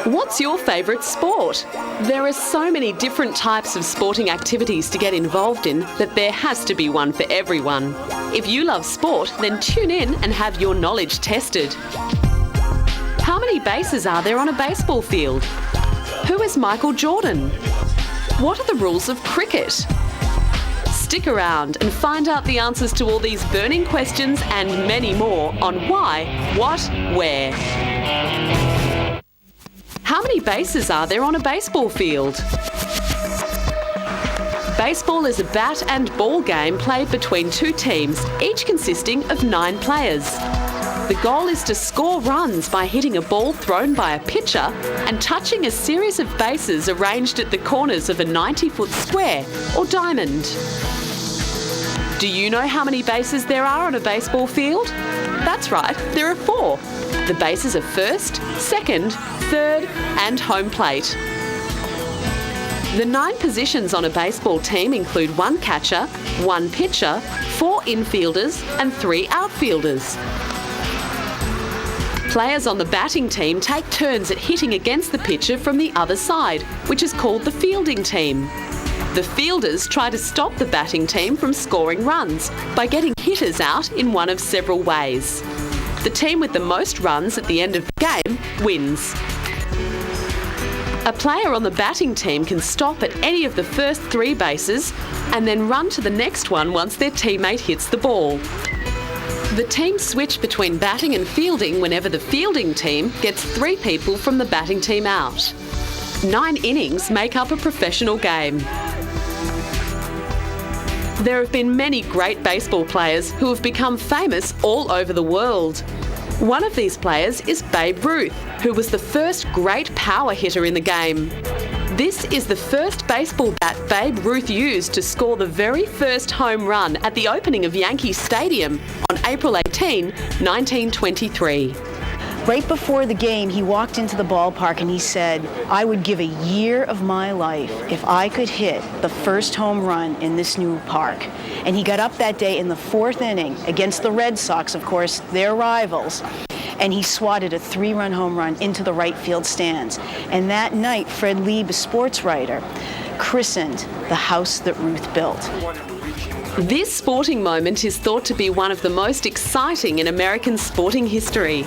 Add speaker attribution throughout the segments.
Speaker 1: What's your favourite sport? There are so many different types of sporting activities to get involved in that there has to be one for everyone. If you love sport, then tune in and have your knowledge tested. How many bases are there on a baseball field? Who is Michael Jordan? What are the rules of cricket? Stick around and find out the answers to all these burning questions and many more on Why, What, Where. How many bases are there on a baseball field? Baseball is a bat and ball game played between two teams, each consisting of 9 players. The goal is to score runs by hitting a ball thrown by a pitcher and touching a series of bases arranged at the corners of a 90-foot square or diamond. Do you know how many bases there are on a baseball field? That's right, there are 4. The bases are first, second, third and home plate. The 9 positions on a baseball team include 1 catcher, 1 pitcher, 4 infielders and 3 outfielders. Players on the batting team take turns at hitting against the pitcher from the other side, which is called the fielding team. The fielders try to stop the batting team from scoring runs by getting hitters out in one of several ways. The team with the most runs at the end of the game wins. A player on the batting team can stop at any of the first 3 bases and then run to the next one once their teammate hits the ball. The teams switch between batting and fielding whenever the fielding team gets 3 people from the batting team out. 9 innings make up a professional game. There have been many great baseball players who have become famous all over the world. One of these players is Babe Ruth, who was the first great power hitter in the game. This is the first baseball bat Babe Ruth used to score the very first home run at the opening of Yankee Stadium on April 18, 1923.
Speaker 2: Right before the game, he walked into the ballpark and he said, "I would give a year of my life if I could hit the first home run in this new park." And he got up that day in the 4th inning against the Red Sox, of course, their rivals, and he swatted a 3-run home run into the right field stands. And that night, Fred Lieb, a sports writer, christened the house that Ruth built.
Speaker 1: This sporting moment is thought to be one of the most exciting in American sporting history.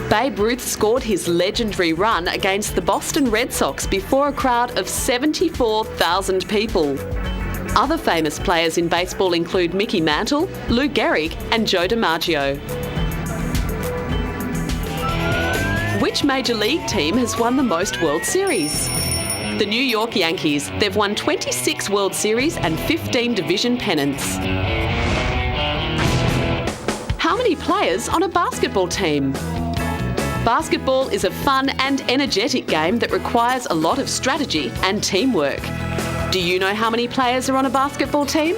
Speaker 1: Babe Ruth scored his legendary run against the Boston Red Sox before a crowd of 74,000 people. Other famous players in baseball include Mickey Mantle, Lou Gehrig and Joe DiMaggio. Which Major League team has won the most World Series? The New York Yankees. They've won 26 World Series and 15 division pennants. How many players on a basketball team? Basketball is a fun and energetic game that requires a lot of strategy and teamwork. Do you know how many players are on a basketball team?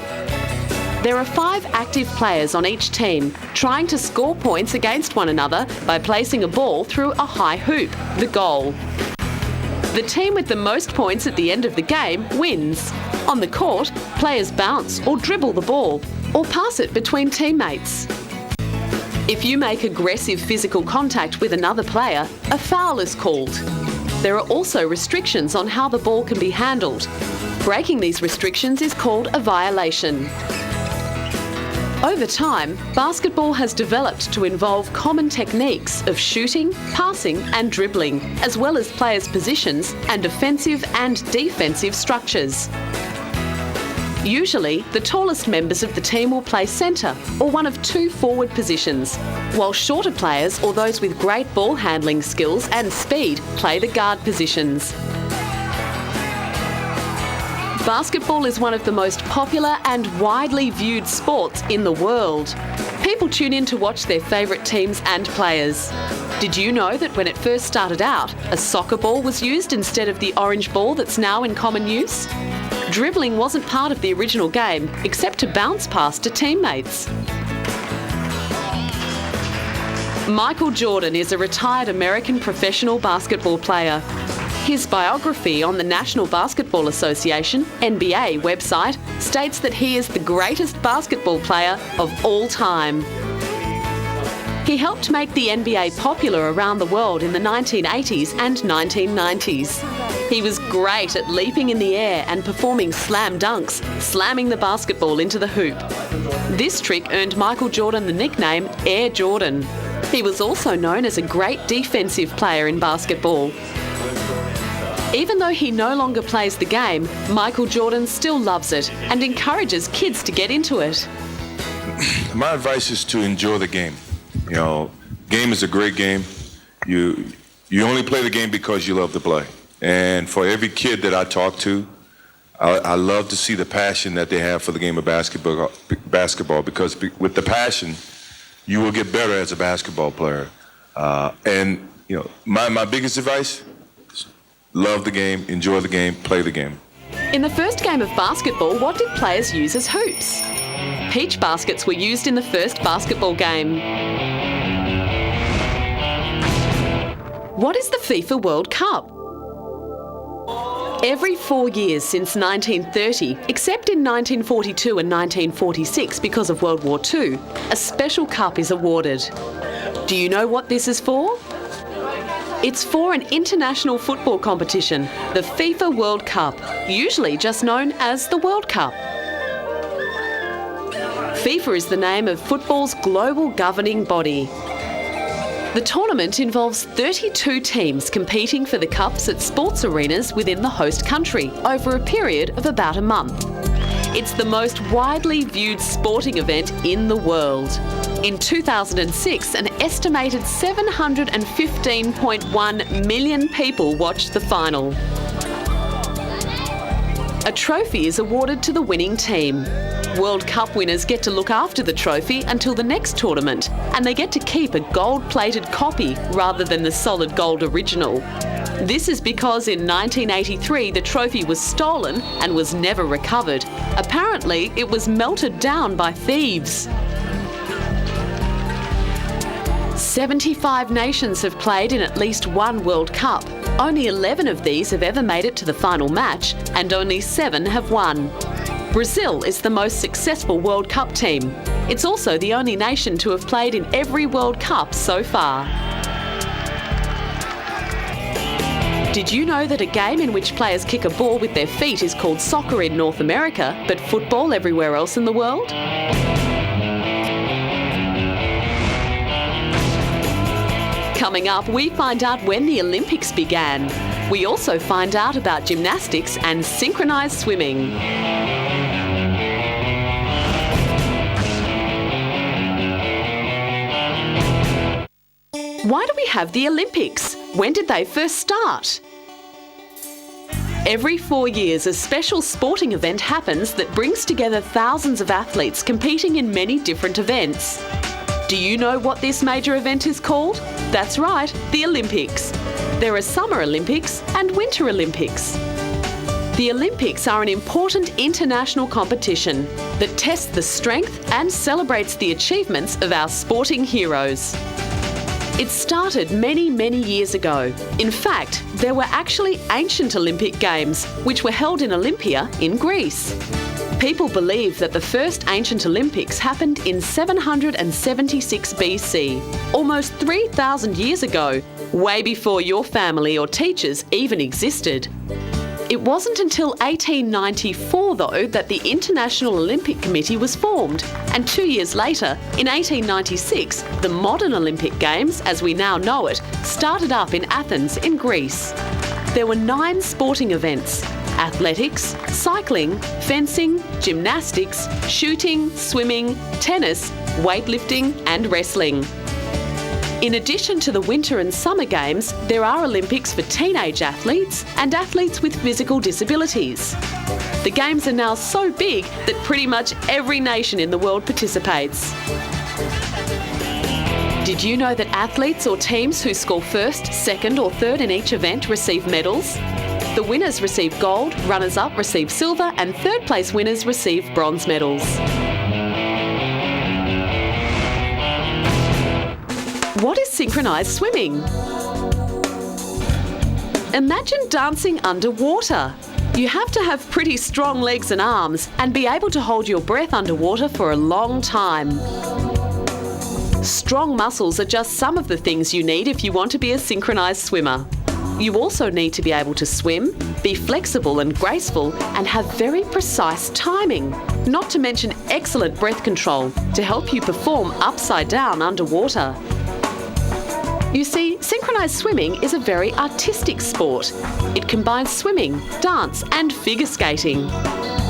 Speaker 1: There are 5 active players on each team, trying to score points against one another by placing a ball through a high hoop, the goal. The team with the most points at the end of the game wins. On the court, players bounce or dribble the ball, or pass it between teammates. If you make aggressive physical contact with another player, a foul is called. There are also restrictions on how the ball can be handled. Breaking these restrictions is called a violation. Over time, basketball has developed to involve common techniques of shooting, passing and dribbling, as well as players' positions and offensive and defensive structures. Usually, the tallest members of the team will play centre or one of 2 forward positions, while shorter players or those with great ball handling skills and speed play the guard positions. Basketball is one of the most popular and widely viewed sports in the world. People tune in to watch their favourite teams and players. Did you know that when it first started out, a soccer ball was used instead of the orange ball that's now in common use? Dribbling wasn't part of the original game, except to bounce past to teammates. Michael Jordan is a retired American professional basketball player. His biography on the National Basketball Association, NBA, website states that he is the greatest basketball player of all time. He helped make the NBA popular around the world in the 1980s and 1990s. He was great at leaping in the air and performing slam dunks, slamming the basketball into the hoop. This trick earned Michael Jordan the nickname Air Jordan. He was also known as a great defensive player in basketball. Even though he no longer plays the game, Michael Jordan still loves it and encourages kids to get into it.
Speaker 3: My advice is to enjoy the game. You know, game is a great game. You only play the game because you love to play. And for every kid that I talk to, I love to see the passion that they have for the game of basketball because with the passion, you will get better as a basketball player. And, you know, my biggest advice, love the game, enjoy the game, play the game.
Speaker 1: In the first game of basketball, what did players use as hoops? Peach baskets were used in the first basketball game. What is the FIFA World Cup? Every 4 years since 1930, except in 1942 and 1946 because of World War II, a special cup is awarded. Do you know what this is for? It's for an international football competition, the FIFA World Cup, usually just known as the World Cup. FIFA is the name of football's global governing body. The tournament involves 32 teams competing for the cups at sports arenas within the host country over a period of about a month. It's the most widely viewed sporting event in the world. In 2006, an estimated 715.1 million people watched the final. A trophy is awarded to the winning team. World Cup winners get to look after the trophy until the next tournament, and they get to keep a gold-plated copy rather than the solid gold original. This is because in 1983 the trophy was stolen and was never recovered. Apparently, it was melted down by thieves. 75 nations have played in at least one World Cup. Only 11 of these have ever made it to the final match, and only 7 have won. Brazil is the most successful World Cup team. It's also the only nation to have played in every World Cup so far. Did you know that a game in which players kick a ball with their feet is called soccer in North America, but football everywhere else in the world? Coming up, we find out when the Olympics began. We also find out about gymnastics and synchronised swimming. Why do we have the Olympics? When did they first start? Every 4 years, a special sporting event happens that brings together thousands of athletes competing in many different events. Do you know what this major event is called? That's right, the Olympics. There are Summer Olympics and Winter Olympics. The Olympics are an important international competition that tests the strength and celebrates the achievements of our sporting heroes. It started many, many years ago. In fact, there were actually ancient Olympic Games, which were held in Olympia in Greece. People believe that the first ancient Olympics happened in 776 BC, almost 3,000 years ago, way before your family or teachers even existed. It wasn't until 1894, though, that the International Olympic Committee was formed, and 2 years later, in 1896, the modern Olympic Games, as we now know it, started up in Athens in Greece. There were 9 sporting events: athletics, cycling, fencing, gymnastics, shooting, swimming, tennis, weightlifting and wrestling. In addition to the Winter and Summer Games, there are Olympics for teenage athletes and athletes with physical disabilities. The Games are now so big that pretty much every nation in the world participates. Did you know that athletes or teams who score first, second or third in each event receive medals? The winners receive gold, runners-up receive silver and third-place winners receive bronze medals. What is synchronised swimming? Imagine dancing underwater. You have to have pretty strong legs and arms and be able to hold your breath underwater for a long time. Strong muscles are just some of the things you need if you want to be a synchronised swimmer. You also need to be able to swim, be flexible and graceful, and have very precise timing, not to mention excellent breath control to help you perform upside down underwater. You see, synchronised swimming is a very artistic sport. It combines swimming, dance and figure skating.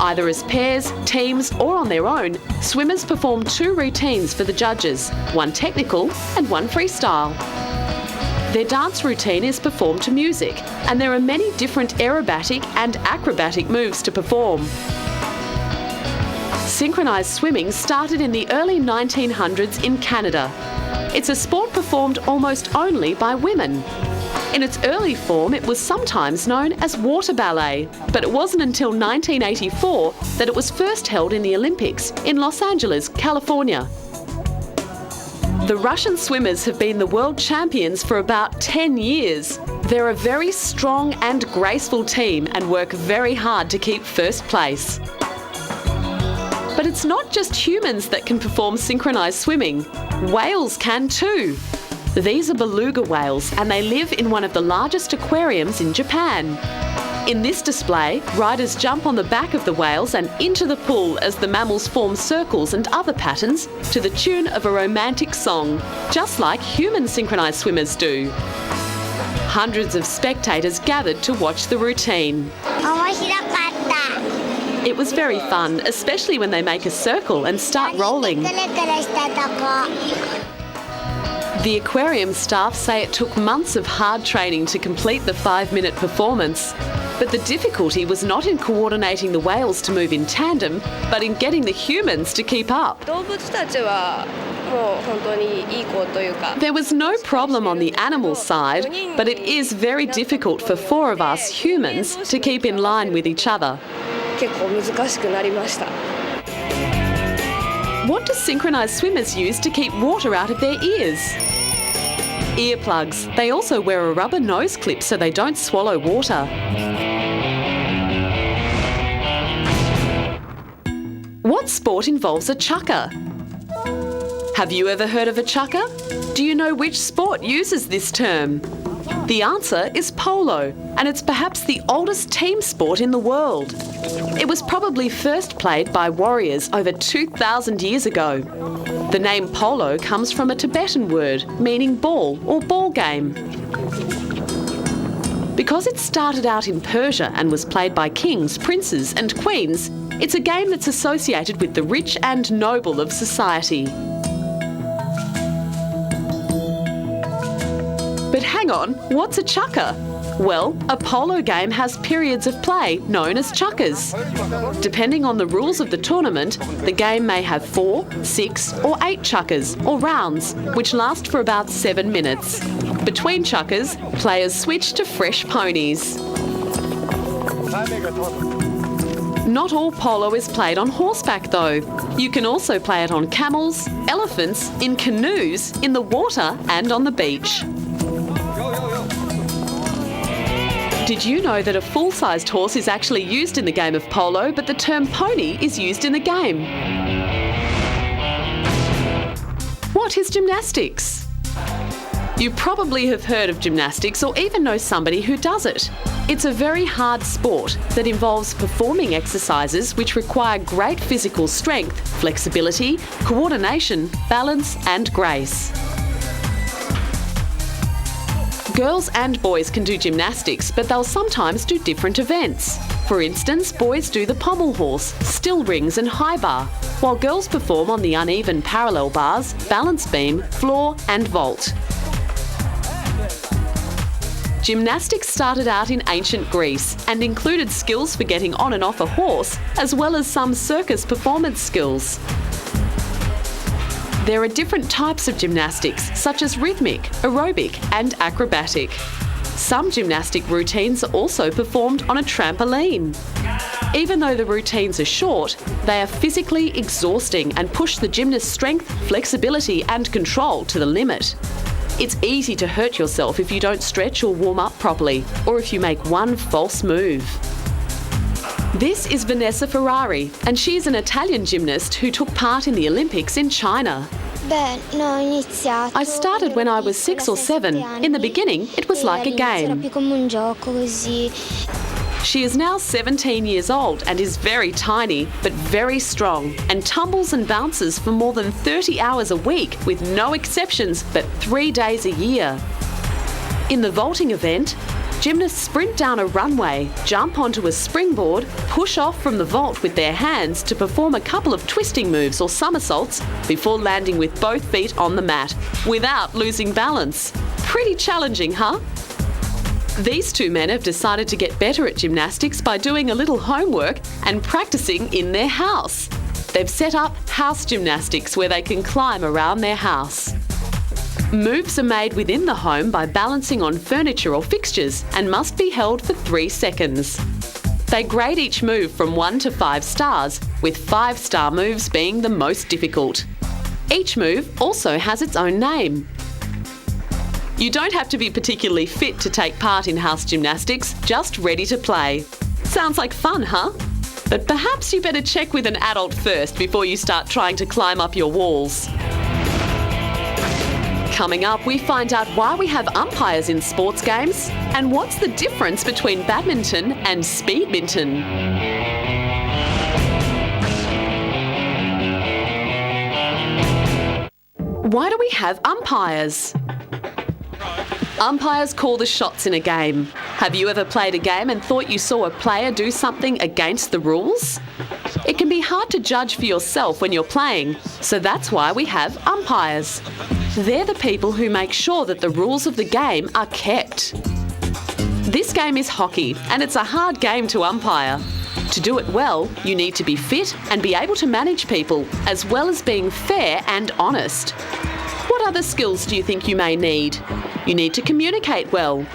Speaker 1: Either as pairs, teams or on their own, swimmers perform 2 routines for the judges, one technical and one freestyle. Their dance routine is performed to music, and there are many different aerobatic and acrobatic moves to perform. Synchronised swimming started in the early 1900s in Canada. It's a sport performed almost only by women. In its early form, it was sometimes known as water ballet, but it wasn't until 1984 that it was first held in the Olympics in Los Angeles, California. The Russian swimmers have been the world champions for about 10 years. They're a very strong and graceful team and work very hard to keep first place. But it's not just humans that can perform synchronised swimming. Whales can too. These are beluga whales and they live in one of the largest aquariums in Japan. In this display, riders jump on the back of the whales and into the pool as the mammals form circles and other patterns to the tune of a romantic song, just like human synchronised swimmers do. Hundreds of spectators gathered to watch the routine. It was very fun, especially when they make a circle and start rolling. The aquarium staff say it took months of hard training to complete the 5-minute performance. But the difficulty was not in coordinating the whales to move in tandem, but in getting the humans to keep up. There was no problem on the animal side, but it is very difficult for 4 of us humans to keep in line with each other. What do synchronised swimmers use to keep water out of their ears? Earplugs. They also wear a rubber nose clip so they don't swallow water. What sport involves a chukker? Have you ever heard of a chukker? Do you know which sport uses this term? The answer is polo, and it's perhaps the oldest team sport in the world. It was probably first played by warriors over 2,000 years ago. The name polo comes from a Tibetan word meaning ball or ball game. Because it started out in Persia and was played by kings, princes and queens, it's a game that's associated with the rich and noble of society. But hang on, what's a chukker? Well, a polo game has periods of play known as chukkers. Depending on the rules of the tournament, the game may have 4, 6 or 8 chukkers or rounds, which last for about 7 minutes. Between chukkers, players switch to fresh ponies. Not all polo is played on horseback though. You can also play it on camels, elephants, in canoes, in the water and on the beach. Did you know that a full-sized horse is actually used in the game of polo, but the term pony is used in the game? What is gymnastics? You probably have heard of gymnastics or even know somebody who does it. It's a very hard sport that involves performing exercises which require great physical strength, flexibility, coordination, balance and grace. Girls and boys can do gymnastics, but they'll sometimes do different events. For instance, boys do the pommel horse, still rings and high bar, while girls perform on the uneven parallel bars, balance beam, floor and vault. Gymnastics started out in ancient Greece and included skills for getting on and off a horse, as well as some circus performance skills. There are different types of gymnastics, such as rhythmic, aerobic and acrobatic. Some gymnastic routines are also performed on a trampoline. Even though the routines are short, they are physically exhausting and push the gymnast's strength, flexibility and control to the limit. It's easy to hurt yourself if you don't stretch or warm up properly, or if you make one false move. This is Vanessa Ferrari, and she's an Italian gymnast who took part in the Olympics in China. I started when I was 6 or 7. In the beginning, it was like a game. She is now 17 years old and is very tiny, but very strong, and tumbles and bounces for more than 30 hours a week with no exceptions but 3 days a year. In the vaulting event, gymnasts sprint down a runway, jump onto a springboard, push off from the vault with their hands to perform a couple of twisting moves or somersaults before landing with both feet on the mat, without losing balance. Pretty challenging, huh? These two men have decided to get better at gymnastics by doing a little homework and practicing in their house. They've set up house gymnastics where they can climb around their house. Moves are made within the home by balancing on furniture or fixtures and must be held for 3 seconds. They grade each move from 1 to 5 stars, with 5-star moves being the most difficult. Each move also has its own name. You don't have to be particularly fit to take part in house gymnastics, just ready to play. Sounds like fun, huh? But perhaps you better check with an adult first before you start trying to climb up your walls. Coming up, we find out why we have umpires in sports games and what's the difference between badminton and speedminton. Why do we have umpires? Umpires call the shots in a game. Have you ever played a game and thought you saw a player do something against the rules? It can be hard to judge for yourself when you're playing, so that's why we have umpires. They're the people who make sure that the rules of the game are kept. This game is hockey, and it's a hard game to umpire. To do it well, you need to be fit and be able to manage people, as well as being fair and honest. What other skills do you think you may need? You need to communicate well,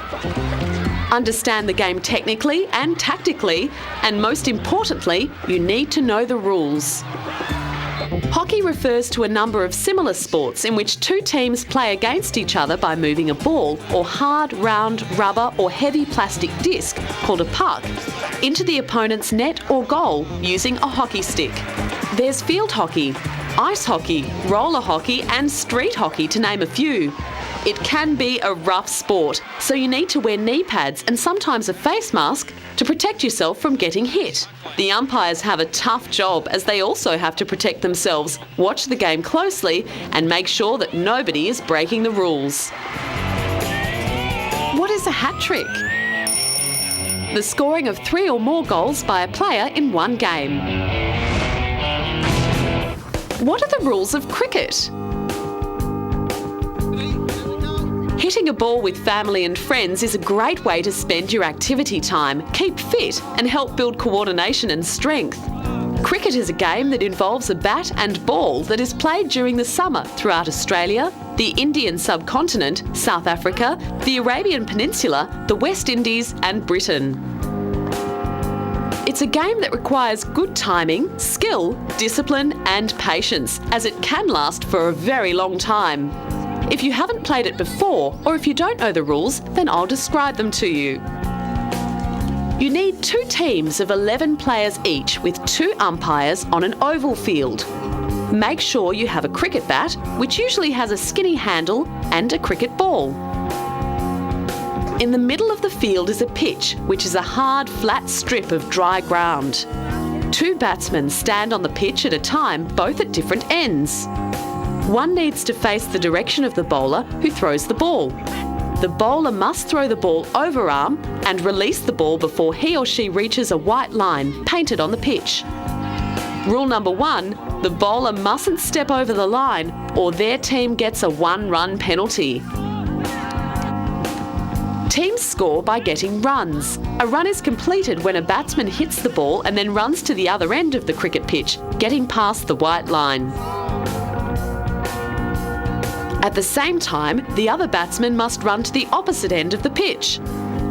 Speaker 1: understand the game technically and tactically, and most importantly, you need to know the rules. Hockey refers to a number of similar sports in which two teams play against each other by moving a ball or hard, round, rubber or heavy plastic disc, called a puck, into the opponent's net or goal using a hockey stick. There's field hockey, ice hockey, roller hockey and street hockey, to name a few. It can be a rough sport, so you need to wear knee pads and sometimes a face mask to protect yourself from getting hit. The umpires have a tough job as they also have to protect themselves, watch the game closely and make sure that nobody is breaking the rules. What is a hat trick? The scoring of 3 or more goals by a player in one game. What are the rules of cricket? Hitting a ball with family and friends is a great way to spend your activity time, keep fit and help build coordination and strength. Cricket is a game that involves a bat and ball that is played during the summer throughout Australia, the Indian subcontinent, South Africa, the Arabian Peninsula, the West Indies and Britain. It's a game that requires good timing, skill, discipline and patience, as it can last for a very long time. If you haven't played it before, or if you don't know the rules, then I'll describe them to you. You need 2 teams of 11 players each with 2 umpires on an oval field. Make sure you have a cricket bat, which usually has a skinny handle, and a cricket ball. In the middle of the field is a pitch, which is a hard, flat strip of dry ground. 2 batsmen stand on the pitch at a time, both at different ends. One needs to face the direction of the bowler who throws the ball. The bowler must throw the ball overarm and release the ball before he or she reaches a white line painted on the pitch. Rule number 1, the bowler mustn't step over the line or their team gets a 1-run penalty. Teams score by getting runs. A run is completed when a batsman hits the ball and then runs to the other end of the cricket pitch, getting past the white line. At the same time, the other batsman must run to the opposite end of the pitch.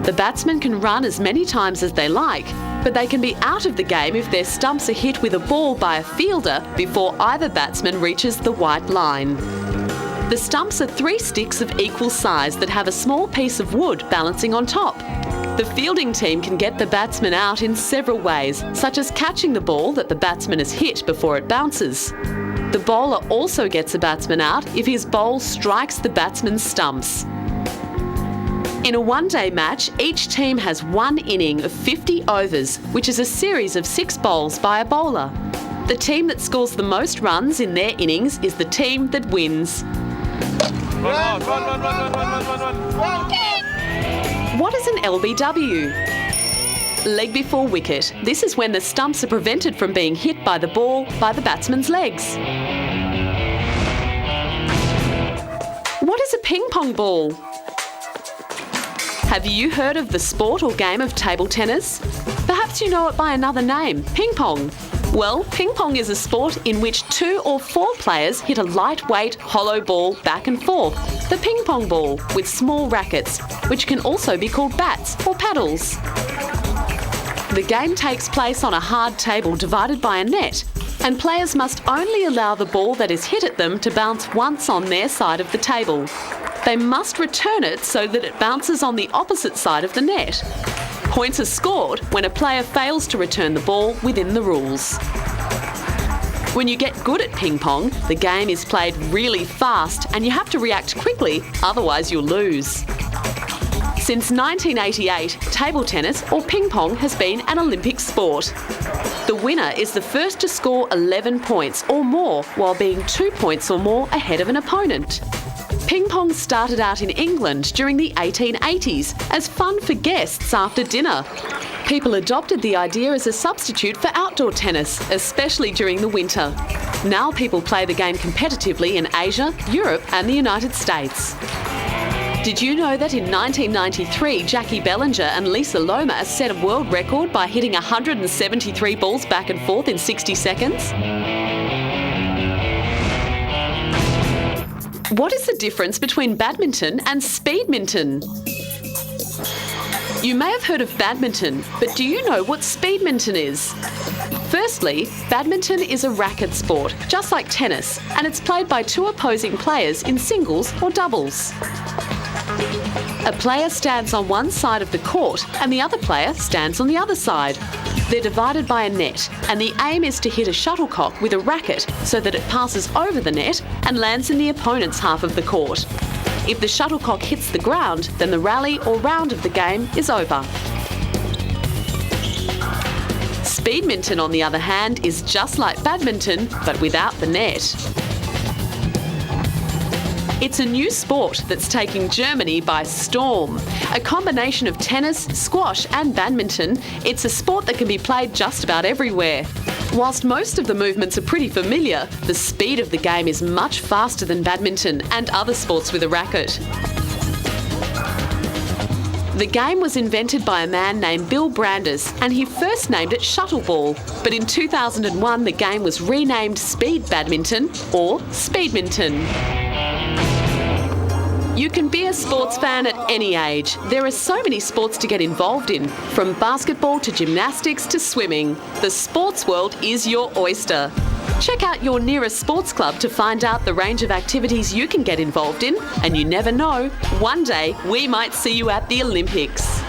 Speaker 1: The batsmen can run as many times as they like, but they can be out of the game if their stumps are hit with a ball by a fielder before either batsman reaches the white line. The stumps are 3 sticks of equal size that have a small piece of wood balancing on top. The fielding team can get the batsman out in several ways, such as catching the ball that the batsman has hit before it bounces. The bowler also gets a batsman out if his bowl strikes the batsman's stumps. In a one-day match, each team has one inning of 50 overs, which is a series of 6 bowls by a bowler. The team that scores the most runs in their innings is the team that wins.
Speaker 4: Run.
Speaker 1: What is an LBW? Leg before wicket. This is when the stumps are prevented from being hit by the ball by the batsman's legs. What is a ping pong ball? Have you heard of the sport or game of table tennis? Perhaps you know it by another name, ping pong. Well, ping pong is a sport in which 2 or 4 players hit a lightweight, hollow ball back and forth, the ping pong ball, with small rackets, which can also be called bats or paddles. The game takes place on a hard table divided by a net, and players must only allow the ball that is hit at them to bounce once on their side of the table. They must return it so that it bounces on the opposite side of the net. Points are scored when a player fails to return the ball within the rules. When you get good at ping pong, the game is played really fast and you have to react quickly, otherwise you'll lose. Since 1988, table tennis or ping pong has been an Olympic sport. The winner is the first to score 11 points or more while being 2 points or more ahead of an opponent. Ping pong started out in England during the 1880s as fun for guests after dinner. People adopted the idea as a substitute for outdoor tennis, especially during the winter. Now people play the game competitively in Asia, Europe and the United States. Did you know that in 1993, Jackie Bellinger and Lisa Lomas set a world record by hitting 173 balls back and forth in 60 seconds? What is the difference between badminton and speedminton? You may have heard of badminton, but do you know what speedminton is? Firstly, badminton is a racket sport, just like tennis, and it's played by 2 opposing players in singles or doubles. A player stands on one side of the court and the other player stands on the other side. They're divided by a net, and the aim is to hit a shuttlecock with a racket so that it passes over the net and lands in the opponent's half of the court. If the shuttlecock hits the ground, then the rally or round of the game is over. Speedminton, on the other hand, is just like badminton, but without the net. It's a new sport that's taking Germany by storm. A combination of tennis, squash and badminton, it's a sport that can be played just about everywhere. Whilst most of the movements are pretty familiar, the speed of the game is much faster than badminton and other sports with a racket. The game was invented by a man named Bill Brandes, and he first named it shuttleball. But in 2001, the game was renamed speed badminton or speedminton. You can be a sports fan at any age. There are so many sports to get involved in, from basketball to gymnastics to swimming. The sports world is your oyster. Check out your nearest sports club to find out the range of activities you can get involved in, and you never know, one day we might see you at the Olympics.